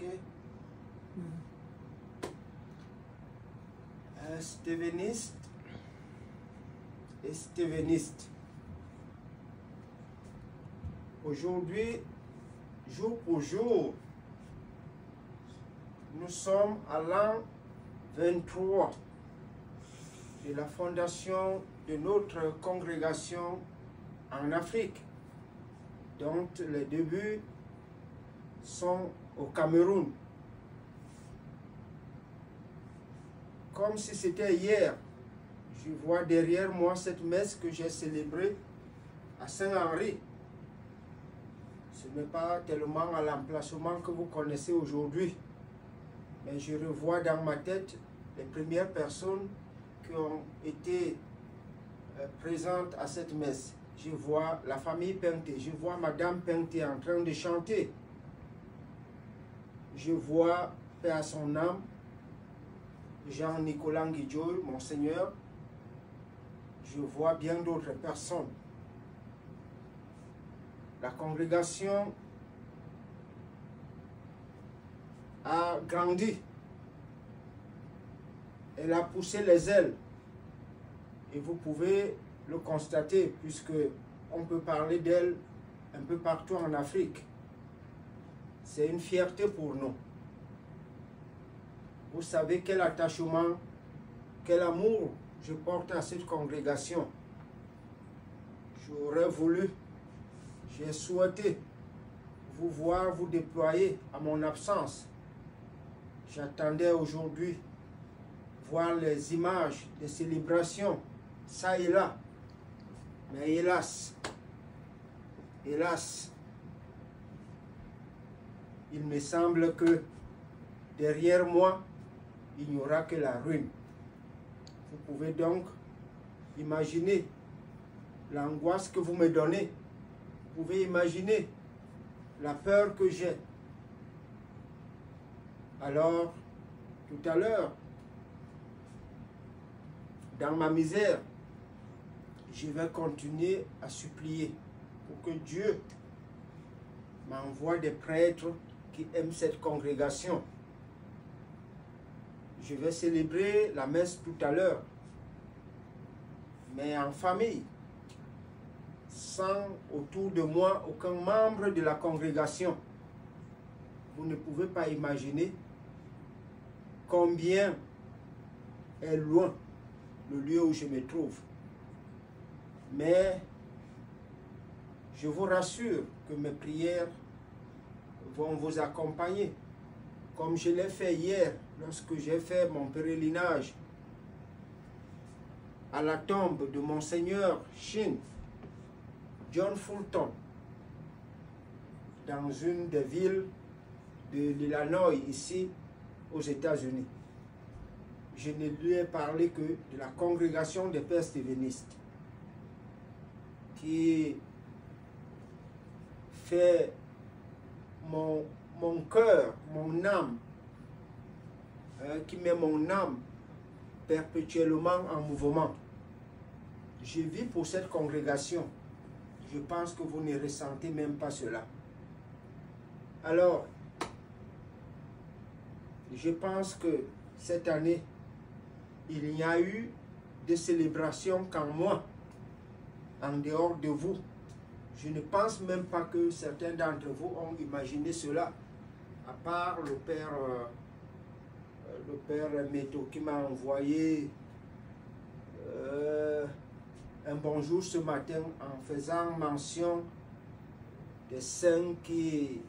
Ok. Steveniste et steveniste. Aujourd'hui, jour pour jour, nous sommes à l'an 23 de la fondation de notre congrégation en Afrique, dont les débuts sont au Cameroun. Comme si c'était hier, je vois derrière moi cette messe que j'ai célébrée à Saint-Henri. Ce n'est pas tellement à l'emplacement que vous connaissez aujourd'hui, mais je revois dans ma tête les premières personnes qui ont été présentes à cette messe. Je vois la famille Penté, je vois Madame Penté en train de chanter. Je vois, paix à son âme, Jean-Nicolas Nguidjo, Monseigneur. Je vois bien d'autres personnes. La congrégation a grandi. Elle a poussé les ailes. Et vous pouvez le constater, puisque on peut parler d'elle un peu partout en Afrique. C'est une fierté pour nous. Vous savez quel attachement, quel amour je porte à cette congrégation. J'aurais voulu, j'ai souhaité vous voir vous déployer à mon absence. J'attendais aujourd'hui voir les images des célébrations, ça et là. Mais hélas, il me semble que derrière moi, il n'y aura que la ruine. Vous pouvez donc imaginer l'angoisse que vous me donnez. Vous pouvez imaginer la peur que j'ai. Alors, tout à l'heure, dans ma misère, je vais continuer à supplier pour que Dieu m'envoie des prêtres qui aiment cette congrégation. Je vais célébrer la messe tout à l'heure, mais en famille, sans autour de moi aucun membre de la congrégation. Vous ne pouvez pas imaginer combien est loin le lieu où je me trouve. Mais je vous rassure que mes prières vont vous accompagner, comme je l'ai fait hier lorsque j'ai fait mon pèlerinage à la tombe de Monseigneur Shin John Fulton dans une des villes de l'Illinois, ici aux États-Unis. Je ne lui ai parlé que de la congrégation des Pères Stevenistes qui fait mon cœur, mon âme, qui met mon âme perpétuellement en mouvement. Je vis pour cette congrégation. Je pense que vous ne ressentez même pas cela. Alors, je pense que cette année, il n'y a eu de célébration qu'en moi, en dehors de vous. Je ne pense même pas que certains d'entre vous ont imaginé cela, à part le père Méto qui m'a envoyé un bonjour ce matin en faisant mention des saints qui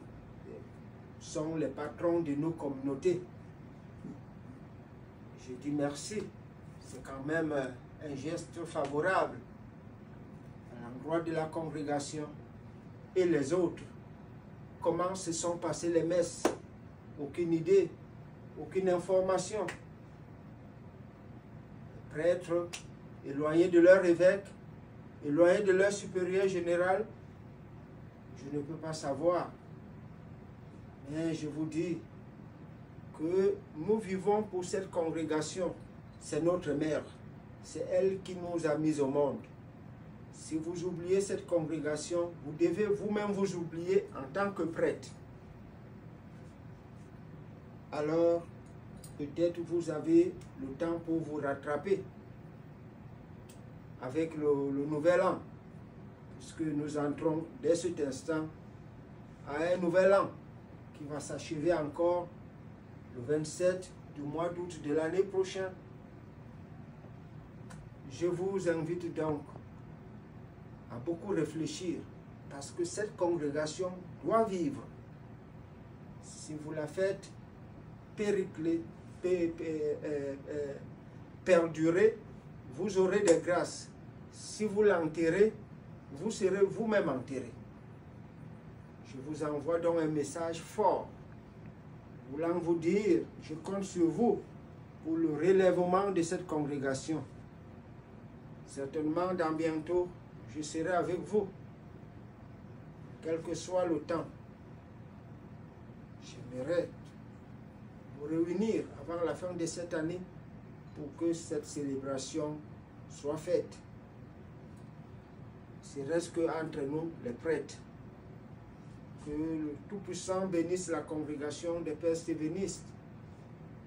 sont les patrons de nos communautés. Je dis merci, c'est quand même un geste favorable à l'endroit de la congrégation et les autres. Comment se sont passées les messes? Aucune idée, aucune information. Les prêtres, éloignés de leur évêque, éloignés de leur supérieur général, je ne peux pas savoir. Mais je vous dis que nous vivons pour cette congrégation. C'est notre mère. C'est elle qui nous a mis au monde. Si vous oubliez cette congrégation, vous devez vous-même vous oublier en tant que prêtre. alors peut-être vous avez le temps pour vous rattraper avec le nouvel an, puisque nous entrons dès cet instant à un nouvel an qui va s'achever encore le 27 du mois d'août de l'année prochaine. Je vous invite donc à beaucoup réfléchir, parce que cette congrégation doit vivre. Si vous la faites perdurer, vous aurez des grâces. Si vous l'enterrez, vous serez vous-même enterré. Je vous envoie donc un message fort, voulant vous dire, je compte sur vous pour le relèvement de cette congrégation. Certainement, dans bientôt, je serai avec vous, quel que soit le temps. J'aimerais vous réunir avant la fin de cette année pour que cette célébration soit faite. Il reste qu'entre nous, les prêtres. Que le Tout-Puissant bénisse la congrégation des Pères Stéphanistes.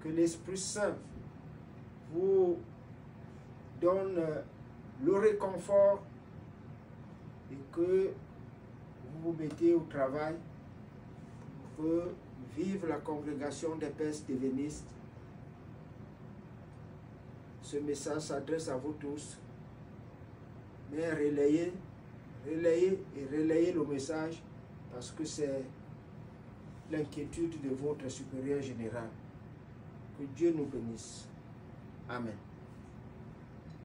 Que l'Esprit Saint vous donne le réconfort et que vous vous mettez au travail pour que vive la congrégation des Pères Stéphanistes. Ce message s'adresse à vous tous, mais relayez le message, parce que c'est l'inquiétude de votre supérieur général. Que Dieu nous bénisse. Amen.